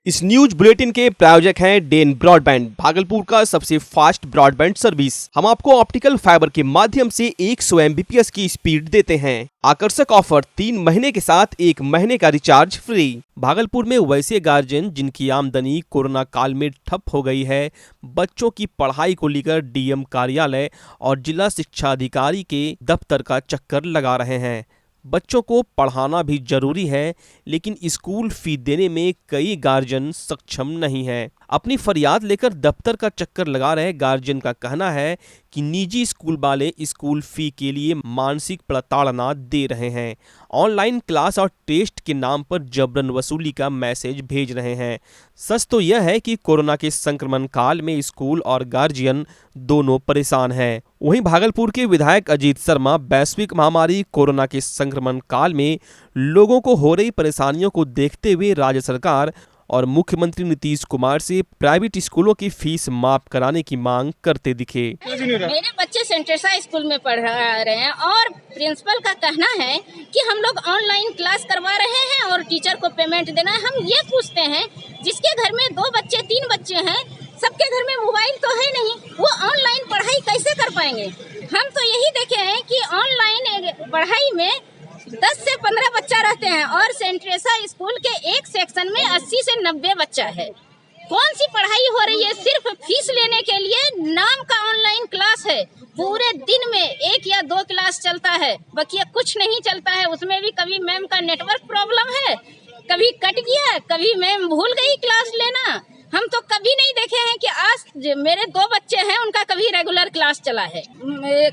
इस news bulletin के प्रायोजक हैं डेन ब्रॉडबैंड, भागलपुर का सबसे फास्ट ब्रॉडबैंड सर्विस। हम आपको ऑप्टिकल फाइबर के माध्यम से 100 Mbps की स्पीड देते हैं। आकर्षक ऑफर 3 महीने के साथ 1 महीने का रिचार्ज फ्री। भागलपुर में वैसे गार्जियन जिनकी आमदनी कोरोना काल में ठप हो गई है, बच्चों की पढ़ाई को लेकर डीएम कार्यालय और जिला शिक्षा अधिकारी के दफ्तर का चक्कर लगा रहे हैं। बच्चों को पढ़ाना भी जरूरी है, लेकिन स्कूल फी देने में कई गार्जियन सक्षम नहीं है। अपनी फरियाद लेकर दफ्तर का चक्कर लगा रहे गार्जियन का कहना है कि निजी स्कूल वाले स्कूल फी के लिए मानसिक प्रताड़ना दे रहे हैं। ऑनलाइन क्लास और टेस्ट के नाम पर जबरन वसूली का मैसेज भेज रहे हैं। सच तो यह है कि कोरोना के संक्रमण काल में स्कूल और गार्जियन दोनों परेशान हैं। वहीं भागलपुर के विधायक अजीत शर्मा वैश्विक महामारी कोरोना के संक्रमण काल में लोगों को हो रही परेशानियों को देखते हुए राज्य सरकार और मुख्यमंत्री नीतीश कुमार से प्राइवेट स्कूलों की फीस माफ कराने की मांग करते दिखे। मेरे बच्चे सेंटेसा स्कूल में पढ़ रहे हैं और प्रिंसिपल का कहना है कि हम लोग ऑनलाइन क्लास करवा रहे हैं और टीचर को पेमेंट देना है। हम ये पूछते हैं, जिसके घर में 2 बच्चे 3 बच्चे हैं, सबके घर में मोबाइल तो है नहीं, वो ऑनलाइन पढ़ाई कैसे कर पाएंगे? हम तो यही देखे हैं कि ऑनलाइन पढ़ाई में 10 से 15 बच्चा रहते हैं और सेंट्रेसा स्कूल के एक सेक्शन में 80 से 90 बच्चा है। कौन सी पढ़ाई हो रही है? सिर्फ फीस लेने के लिए नाम का ऑनलाइन क्लास है। पूरे दिन में 1 या 2 क्लास चलता है, बाकी कुछ नहीं चलता है। उसमें भी कभी मैम का नेटवर्क प्रॉब्लम है, कभी कट गया, कभी मैम भूल गई क्लास लेना। हम तो कभी नहीं देखे हैं कि आज मेरे 2 बच्चे हैं, उनका कभी रेगुलर क्लास चला है।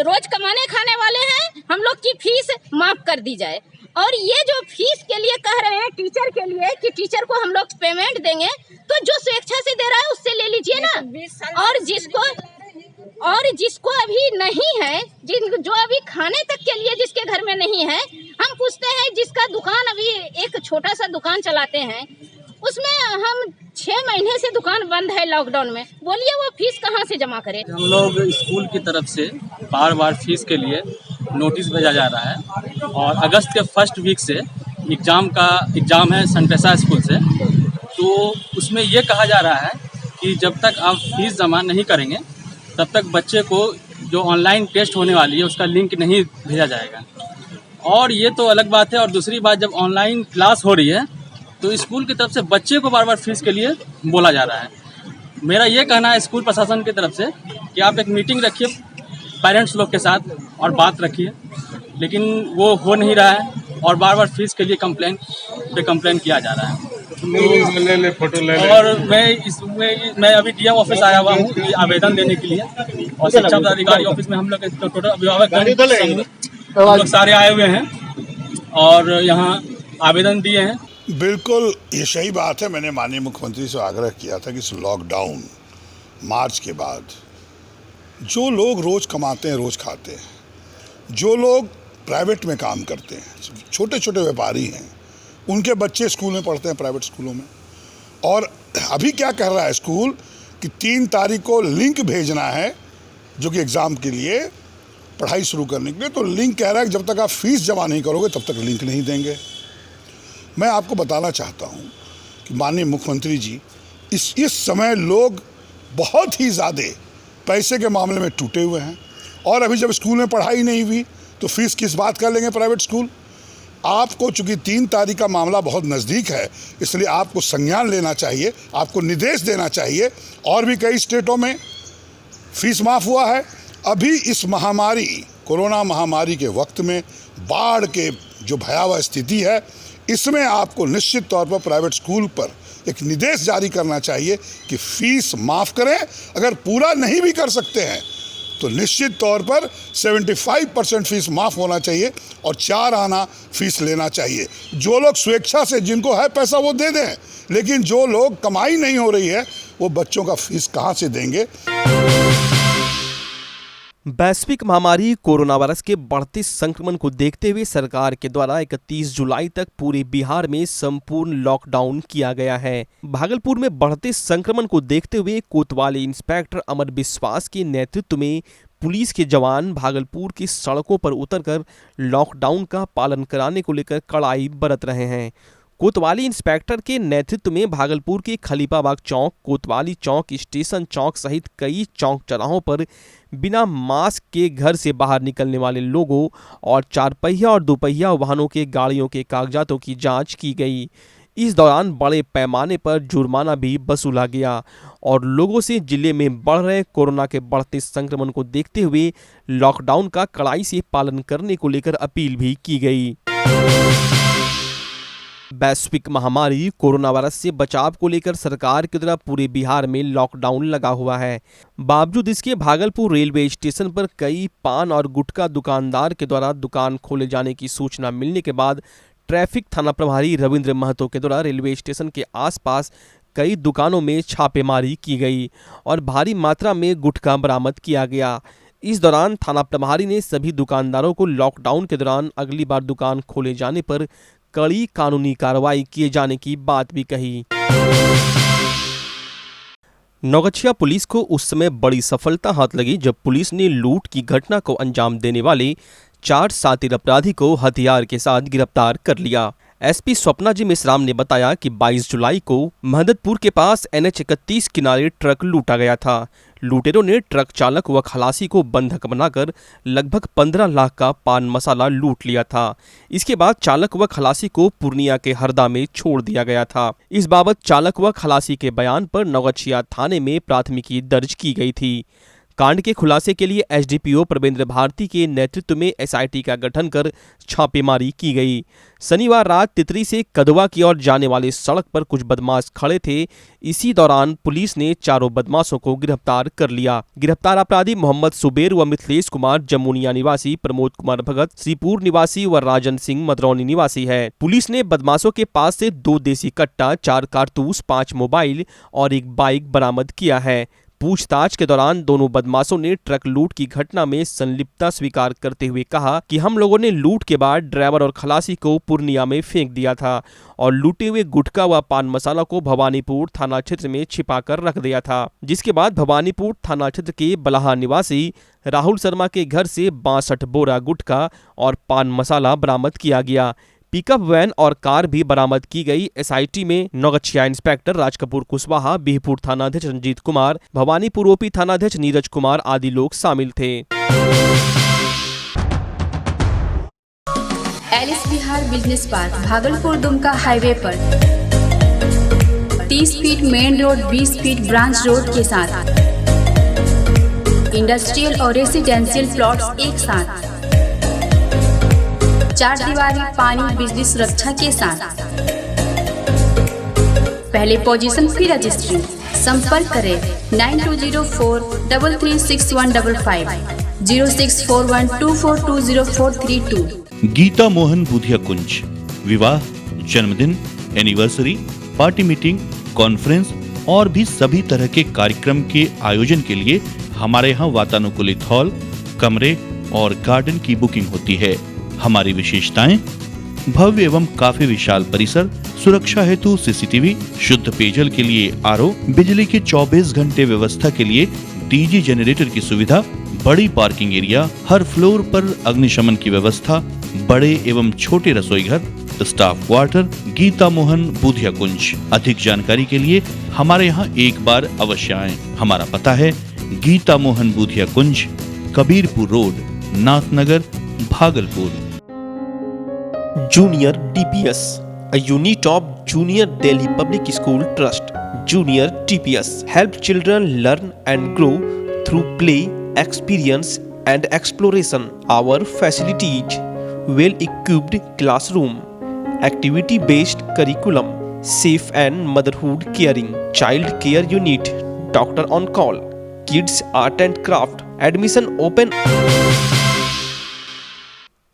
रोज कमाने खाने वाले हैं, हम लोग की फीस माफ कर दी जाए। और ये जो फीस के लिए कह रहे हैं टीचर के लिए कि टीचर को हम लोग पेमेंट देंगे, तो जो स्वेच्छा से दे रहा है उससे ले लीजिए ना। और जिसको अभी नहीं है, जो अभी खाने तक के लिए जिसके घर में नहीं है, हम पूछते हैं जिसका दुकान अभी एक छोटा सा दुकान चलाते हैं, उसमें हम 6 महीने से दुकान बंद है लॉकडाउन में, बोलिए वो फीस कहाँ से जमा करें? हम लोग स्कूल की तरफ से बार बार फीस के लिए नोटिस भेजा जा रहा है और अगस्त के फर्स्ट वीक से एग्ज़ाम है सेंटेसा स्कूल से, तो उसमें ये कहा जा रहा है कि जब तक आप फीस जमा नहीं करेंगे तब तक बच्चे को जो ऑनलाइन टेस्ट होने वाली है उसका लिंक नहीं भेजा जाएगा। और ये तो अलग बात है। और दूसरी बात, जब ऑनलाइन क्लास हो रही है तो स्कूल की तरफ से बच्चे को बार बार फीस के लिए बोला जा रहा है। मेरा ये कहना है स्कूल प्रशासन की तरफ से कि आप एक मीटिंग रखिए पेरेंट्स लोग के साथ और बात रखिए, लेकिन वो हो नहीं रहा है और बार बार फीस के लिए कंप्लेन किया जा रहा है। और मैं अभी डीएम ऑफिस आया हुआ हूँ आवेदन देने के लिए, और शिक्षा पदाधिकारी ऑफिस में हम लोग टोटल अभिभावक हम लोग सारे आए हुए हैं और यहाँ आवेदन दिए हैं। बिल्कुल ये सही बात है। मैंने माननीय मुख्यमंत्री से आग्रह किया था कि इस लॉकडाउन मार्च के बाद जो लोग रोज़ कमाते हैं रोज़ खाते हैं, जो लोग प्राइवेट में काम करते हैं, छोटे छोटे व्यापारी हैं, उनके बच्चे स्कूल में पढ़ते हैं प्राइवेट स्कूलों में। और अभी क्या कह रहा है स्कूल कि 3 तारीख को लिंक भेजना है जो कि एग्ज़ाम के लिए पढ़ाई शुरू करने के लिए, तो लिंक कह रहा है कि जब तक आप फीस जमा नहीं करोगे तब तक लिंक नहीं देंगे। मैं आपको बताना चाहता हूं कि माननीय मुख्यमंत्री जी, इस समय लोग बहुत ही ज़्यादा पैसे के मामले में टूटे हुए हैं। और अभी जब स्कूल में पढ़ाई नहीं हुई तो फीस किस बात का लेंगे प्राइवेट स्कूल? आपको चूँकि 3 तारीख का मामला बहुत नज़दीक है, इसलिए आपको संज्ञान लेना चाहिए, आपको निर्देश देना चाहिए। और भी कई स्टेटों में फीस माफ़ हुआ है। अभी इस महामारी कोरोना महामारी के वक्त में बाढ़ के जो भयावह स्थिति है, इसमें आपको निश्चित तौर पर प्राइवेट स्कूल पर एक निर्देश जारी करना चाहिए कि फीस माफ़ करें। अगर पूरा नहीं भी कर सकते हैं तो निश्चित तौर पर 75% फीस माफ़ होना चाहिए और 4 आना फीस लेना चाहिए। जो लोग स्वेच्छा से, जिनको है पैसा वो दे दें, लेकिन जो लोग कमाई नहीं हो रही है वो बच्चों का फीस कहाँ से देंगे? वैश्विक महामारी कोरोना वायरस के बढ़ते संक्रमण को देखते हुए सरकार के द्वारा 31 जुलाई तक पूरे बिहार में संपूर्ण लॉकडाउन किया गया है। भागलपुर में बढ़ते संक्रमण को देखते हुए कोतवाली इंस्पेक्टर अमर विश्वास के नेतृत्व में पुलिस के जवान भागलपुर की सड़कों पर उतरकर लॉकडाउन का पालन कराने को लेकर कड़ाई बरत रहे हैं। कोतवाली इंस्पेक्टर के नेतृत्व में भागलपुर के खलीफाबाग चौक, कोतवाली चौक, स्टेशन चौक सहित कई चौक चौराहों पर बिना मास्क के घर से बाहर निकलने वाले लोगों और 4 पहिया और 2 पहिया वाहनों के गाड़ियों के कागजातों की जांच की गई। इस दौरान बड़े पैमाने पर जुर्माना भी वसूला गया और लोगों से जिले में बढ़ रहे कोरोना के बढ़ते संक्रमण को देखते हुए लॉकडाउन का कड़ाई से पालन करने को लेकर अपील भी की गई। वैश्विक महामारी कोरोना वायरस से बचाव को लेकर सरकार की तरफ पूरे बिहार में लॉकडाउन लगा हुआ है। बावजूद इसके भागलपुर रेलवे स्टेशन पर कई पान और गुटखा दुकानदार के द्वारा दुकान खोले जाने की सूचना मिलने के बाद ट्रैफिक थाना प्रभारी रविंद्र महतो के द्वारा रेलवे स्टेशन के आसपास कई दुकानों में छापेमारी की गई और भारी मात्रा में गुटखा बरामद किया गया। इस दौरान थाना प्रभारी ने सभी दुकानदारों को लॉकडाउन के दौरान अगली बार दुकान खोले जाने पर कड़ी कानूनी कार्रवाई किए जाने की बात भी कही। नौगछिया पुलिस को उस समय बड़ी सफलता हाथ लगी जब पुलिस ने लूट की घटना को अंजाम देने वाले 4 शातिर अपराधी को हथियार के साथ गिरफ्तार कर लिया। एसपी स्वप्ना जी मिश्राम ने बताया कि 22 जुलाई को महददपुर के पास NH 31 किनारे ट्रक लूटा गया था। लुटेरों ने ट्रक चालक व खलासी को बंधक बनाकर लगभग 15 लाख का पान मसाला लूट लिया था। इसके बाद चालक व खलासी को पूर्णिया के हरदा में छोड़ दिया गया था। इस बाबत चालक व खलासी के बयान पर नौगछिया थाने में प्राथमिकी दर्ज की गई थी। कांड के खुलासे के लिए SDPO प्रवेंद्र भारती के नेतृत्व में SIT का गठन कर छापेमारी की गई। शनिवार रात तितरी से कदवा की ओर जाने वाली सड़क पर कुछ बदमाश खड़े थे। इसी दौरान पुलिस ने चारों बदमाशों को गिरफ्तार कर लिया। गिरफ्तार अपराधी मोहम्मद सुबेर व मिथिलेश कुमार जमुनिया निवासी, प्रमोद कुमार भगत श्रीपुर निवासी व राजन सिंह मदरौनी निवासी है। पुलिस ने बदमाशों के पास से 2 देसी कट्टा, 4 कारतूस, 5 मोबाइल और 1 बाइक बरामद किया है। पूछताछ के दौरान दोनों बदमाशों ने ट्रक लूट की घटना में संलिप्तता स्वीकार करते हुए कहा कि हम लोगों ने लूट के बाद ड्राइवर और खलासी को पूर्णिया में फेंक दिया था और लूटे हुए गुटखा व पान मसाला को भवानीपुर थाना क्षेत्र में छिपाकर रख दिया था, जिसके बाद भवानीपुर थाना क्षेत्र के बलाहा निवासी राहुल शर्मा के घर से 62 बोरा गुटखा और पान मसाला बरामद किया गया। पिकअप वैन और कार भी बरामद की गई। SIT में नौगछिया इंस्पेक्टर राजकपूर कुशवाहा, बिहपुर थानाध्यक्ष रंजीत कुमार, भवानीपुर OP थानाध्यक्ष नीरज कुमार आदि लोग शामिल थे। Alice Bihar business park Bhagalpur Dumka highway पर 30 feet main road, 20 feet branch road के साथ इंडस्ट्रियल और रेसिडेंशियल प्लॉट्स एक साथ, 4 दीवारी, पानी, बिजली सुरक्षा के साथ। पहले पोजीशन फिर रजिस्ट्री। संपर्क करें 9204336155 0641242043 गीता मोहन बुधिया कुंज। विवाह, जन्मदिन, एनिवर्सरी, पार्टी मीटिंग, कॉन्फ्रेंस और भी सभी तरह के कार्यक्रम के आयोजन के लिए हमारे यहाँ वातानुकूलित हॉल, कमरे और गार्डन की बुकिंग होती है। हमारी विशेषताएं: भव्य एवं काफी विशाल परिसर, सुरक्षा हेतु CCTV, शुद्ध पेयजल के लिए RO, बिजली की 24 घंटे व्यवस्था के लिए DG जनरेटर की सुविधा, बड़ी पार्किंग एरिया, हर फ्लोर पर अग्निशमन की व्यवस्था, बड़े एवं छोटे रसोई घर, स्टाफ क्वार्टर। गीता मोहन बुधिया कुंज। अधिक जानकारी के लिए हमारे यहाँ एक बार अवश्य आएं। हमारा पता है Geeta Mohan Budhiya Kunj, Kabirpur road, Nathnagar, Bhagalpur. Junior DPS, a unit of Junior Delhi Public School Trust. Junior DPS help children learn and grow through play, experience and exploration. Our facilities: well-equipped classroom, activity-based curriculum, safe and motherhood caring, child care unit, doctor on call, kids art and craft. Admission open.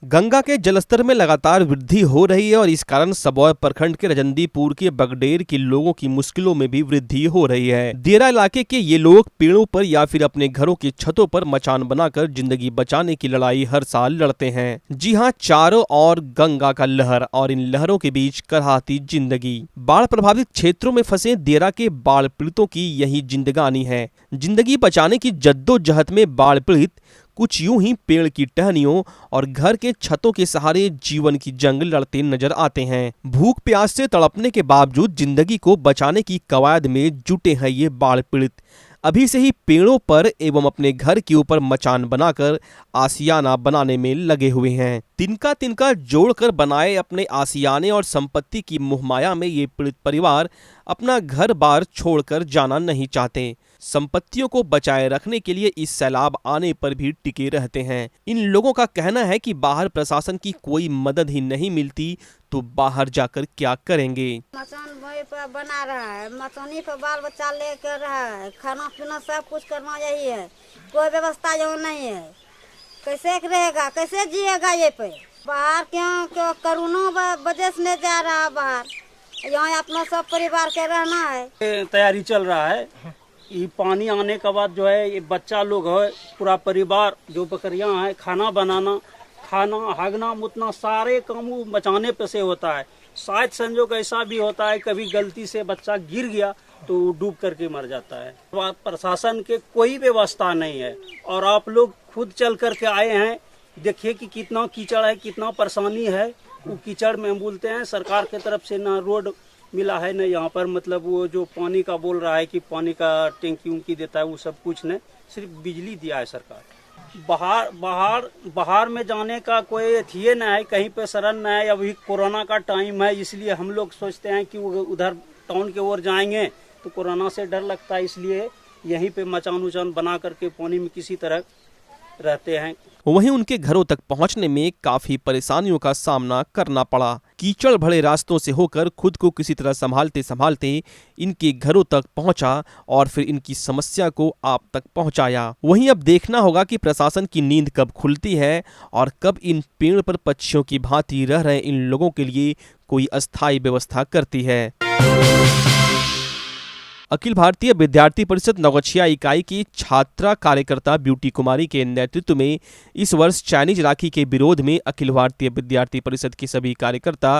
Ganga के जलस्तर में लगातार वृद्धि हो रही है और इस कारण सबौर प्रखंड के रजंदीपुर के बगडेर के लोगों की मुश्किलों में भी वृद्धि हो रही है। देरा इलाके के ये लोग पेड़ों पर या फिर अपने घरों की छतों पर मचान बनाकर जिंदगी बचाने की लड़ाई हर साल लड़ते हैं। जी हां, चारों ओर गंगा का लहर और इन लहरों के बीच कराहती जिंदगी। बाढ़ प्रभावित क्षेत्रों में फंसे देरा के बाढ़ पीड़ितों की यही जिंदगानी है। जिंदगी बचाने की जद्दोजहद में बाढ़ पीड़ित कुछ यूं ही पेड़ की टहनियों और घर के छतों के सहारे जीवन की जंग लड़ते नजर आते हैं। भूख प्यास से तड़पने के बावजूद जिंदगी को बचाने की कवायद में जुटे हैं ये बाढ़ पीड़ित। अभी से ही पेड़ों पर एवं अपने घर के ऊपर मचान बनाकर आसियाना बनाने में लगे हुए हैं। तिनका तिनका जोड़कर बनाए अपने आसियाने और संपत्ति की मोहमाया में ये पीड़ित परिवार अपना घर बार छोड़कर जाना नहीं चाहते। संपत्तियों को बचाए रखने के लिए इस सैलाब आने पर भी टिके रहते हैं। इन लोगों का कहना है कि बाहर प्रशासन की कोई मदद ही नहीं मिलती तो बाहर जाकर क्या करेंगे। मचान वहीं पर बना रहा है, मचानी पर बाल बच्चा लेकर रहा है, खाना पीना सब कुछ करना यही है, कोई व्यवस्था यहाँ नहीं है। कैसे रहेगा, कैसे जिएगा ये पे? बाहर क्यों कोरोना वजह से नहीं जा रहा है बाहर, यहाँ अपना सब परिवार के रहना है। तैयारी चल रहा है, ये पानी आने के बाद जो है ये बच्चा लोग है, पूरा परिवार जो बकरियां हैं, खाना बनाना, खाना हागना मुतना सारे काम बचाने पे से होता है। शायद संजोग ऐसा भी होता है कभी गलती से बच्चा गिर गया तो डूब करके मर जाता है। प्रशासन के कोई व्यवस्था नहीं है और आप लोग खुद चल करके आए हैं, देखिए कि कितना कीचड़ है, कितना परेशानी है। वो कीचड़ में बोलते हैं सरकार की तरफ से ना रोड मिला है, न यहाँ पर मतलब वो जो पानी का बोल रहा है कि पानी का टैंकी उनकी देता है, वो सब कुछ नहीं, सिर्फ बिजली दिया है सरकार। बाहर में जाने का कोई अथिये न है, कहीं पे शरण न है। अभी कोरोना का टाइम है, इसलिए हम लोग सोचते हैं कि उधर टाउन के ओर जाएंगे तो कोरोना से डर लगता है, इसलिए यहीं पे मचान उचान बना करके पानी में किसी तरह रहते हैं। वहीं उनके घरों तक पहुंचने में काफी परेशानियों का सामना करना पड़ा। कीचड़ भरे रास्तों से होकर खुद को किसी तरह संभालते संभालते इनके घरों तक पहुंचा और फिर इनकी समस्या को आप तक पहुंचाया। वहीं अब देखना होगा कि प्रशासन की नींद कब खुलती है और कब इन पेड़ पर पक्षियों की भांति रह रहे इन लोगों के लिए कोई अस्थायी व्यवस्था करती है। अखिल भारतीय विद्यार्थी परिषद नौगछिया इकाई की छात्रा कार्यकर्ता ब्यूटी कुमारी के नेतृत्व में इस वर्ष चाइनीज राखी के विरोध में अखिल भारतीय विद्यार्थी परिषद के सभी कार्यकर्ता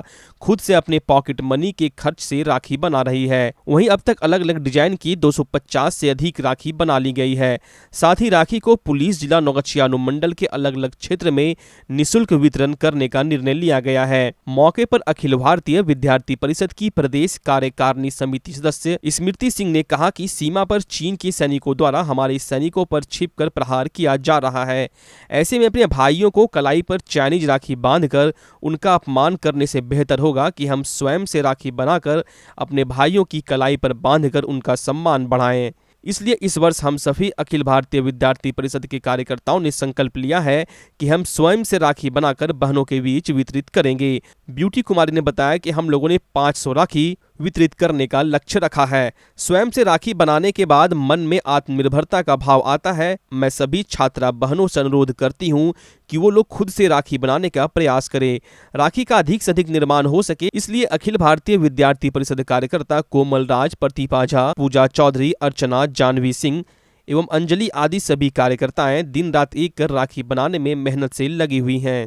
खुद से अपने पॉकेट मनी के खर्च से राखी बना रही है। वहीं अब तक अलग अलग डिजाइन की 250 से अधिक राखी बना ली गई है। साथ ही राखी को पुलिस जिला नौगछिया अनुमंडल के अलग अलग क्षेत्र में निःशुल्क वितरण करने का निर्णय लिया गया है। मौके पर अखिल भारतीय विद्यार्थी परिषद की प्रदेश कार्यकारिणी समिति सदस्य स्मृति सिंह ने कहा कि सीमा पर चीन के सैनिकों द्वारा हमारे सैनिकों पर छिपकर प्रहार किया जा रहा है। ऐसे में अपने भाइयों को कलाई पर चाइनीज राखी बांधकर उनका अपमान करने से बेहतर होगा कि हम स्वयं से राखी बनाकर अपने भाइयों की कलाई पर बांधकर उनका सम्मान बढ़ाएं। इसलिए इस वर्ष हम सभी अखिल भारतीय विद्यार्थी परिषद के कार्यकर्ताओं ने संकल्प लिया है कि हम स्वयं से राखी बनाकर बहनों के बीच वितरित करेंगे। ब्यूटी कुमारी ने बताया कि हम लोगों ने 500 राखी वितरित करने का लक्ष्य रखा है। स्वयं से राखी बनाने के बाद मन में आत्मनिर्भरता का भाव आता है। मैं सभी छात्रा बहनों से अनुरोध करती हूं कि वो लोग खुद से राखी बनाने का प्रयास करें। राखी का अधिक से अधिक निर्माण हो सके, इसलिए अखिल भारतीय विद्यार्थी परिषद कार्यकर्ता कोमल राज, प्रतिभा झा, पूजा चौधरी, अर्चना, जानवी सिंह एवं अंजलि आदि सभी कार्यकर्ताएं दिन रात एक कर राखी बनाने में मेहनत से लगी हुई हैं।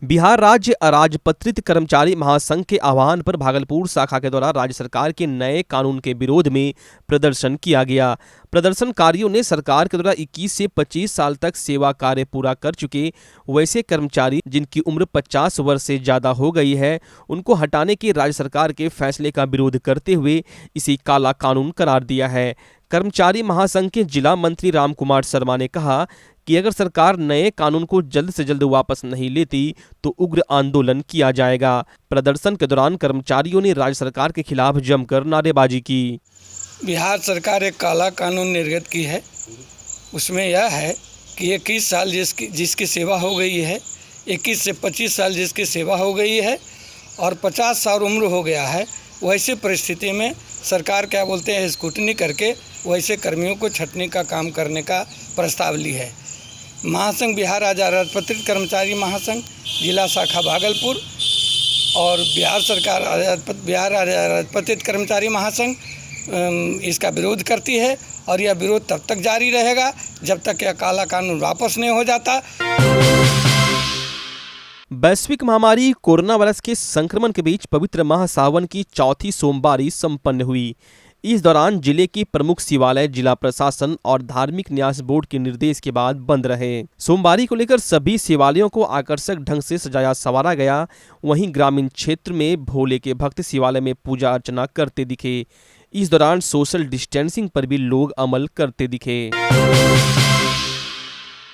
बिहार राज्य अराजपत्रित कर्मचारी महासंघ के आह्वान पर भागलपुर शाखा के द्वारा राज्य सरकार के नए कानून के विरोध में प्रदर्शन किया गया। प्रदर्शनकारियों ने सरकार के द्वारा 21 से 25 साल तक सेवा कार्य पूरा कर चुके वैसे कर्मचारी जिनकी उम्र 50 वर्ष से ज्यादा हो गई है, उनको हटाने के राज्य सरकार के फैसले का विरोध करते हुए इसे काला कानून करार दिया है। कर्मचारी महासंघ के जिला मंत्री राम कुमार शर्मा ने कहा कि अगर सरकार नए कानून को जल्द से जल्द वापस नहीं लेती तो उग्र आंदोलन किया जाएगा। प्रदर्शन के दौरान कर्मचारियों ने राज्य सरकार के खिलाफ जमकर नारेबाजी की। बिहार सरकार एक काला कानून निर्गत की है। उसमें यह है कि 21 साल जिसकी सेवा हो गई है, 21 से 25 साल जिसकी सेवा हो गई है और 50 साल उम्र हो गया है, वैसे परिस्थिति में सरकार क्या बोलते हैं स्क्रूटनी करके वैसे कर्मियों को छंटने का काम करने का प्रस्ताव ली है। महासंघ बिहार राज्य अराजपत्रित कर्मचारी महासंघ जिला शाखा भागलपुर और बिहार राज्य अराजपत्रित कर्मचारी महासंघ इसका विरोध करती है और यह विरोध तब तक जारी रहेगा जब तक यह काला कानून वापस नहीं हो जाता। वैश्विक महामारी कोरोना वायरस के संक्रमण के बीच पवित्र माह सावन की चौथी सोमवारी संपन्न हुई। इस दौरान जिले के प्रमुख शिवालय जिला प्रशासन और धार्मिक न्यास बोर्ड के निर्देश के बाद बंद रहे। सोमवारी को लेकर सभी शिवालयों को आकर्षक ढंग से सजाया संवारा गया। वहीं ग्रामीण क्षेत्र में भोले के भक्त शिवालय में पूजा अर्चना करते दिखे। इस दौरान सोशल डिस्टेंसिंग पर भी लोग अमल करते दिखे।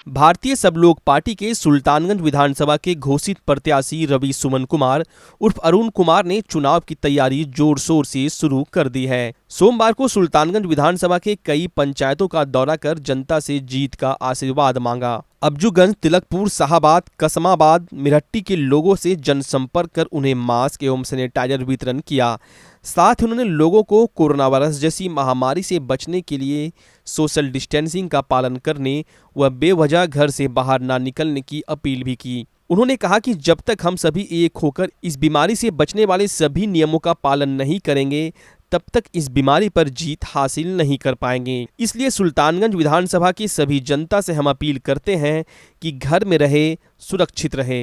भारतीय सब लोग पार्टी के सुल्तानगंज विधानसभा के घोषित प्रत्याशी रवि सुमन कुमार उर्फ अरुण कुमार ने चुनाव की तैयारी जोर शोर से शुरू कर दी है। सोमवार को सुल्तानगंज विधानसभा के कई पंचायतों का दौरा कर जनता से जीत का आशीर्वाद मांगा। अब्जूगंज, तिलकपुर, शाहाबाद, कसमाबाद, मिरहट्टी के लोगों से जनसंपर्क कर उन्हें मास्क एवं सैनिटाइजर वितरण किया। साथ ही उन्होंने लोगों को कोरोना वायरस जैसी महामारी से बचने के लिए सोशल डिस्टेंसिंग का पालन करने व बेवजह घर से बाहर ना निकलने की अपील भी की। उन्होंने कहा कि जब तक हम सभी एक होकर इस बीमारी से बचने वाले सभी नियमों का पालन नहीं करेंगे तब तक इस बीमारी पर जीत हासिल नहीं कर पाएंगे। इसलिए सुल्तानगंज विधानसभा की सभी जनता से हम अपील करते हैं कि घर में रहे, सुरक्षित रहे।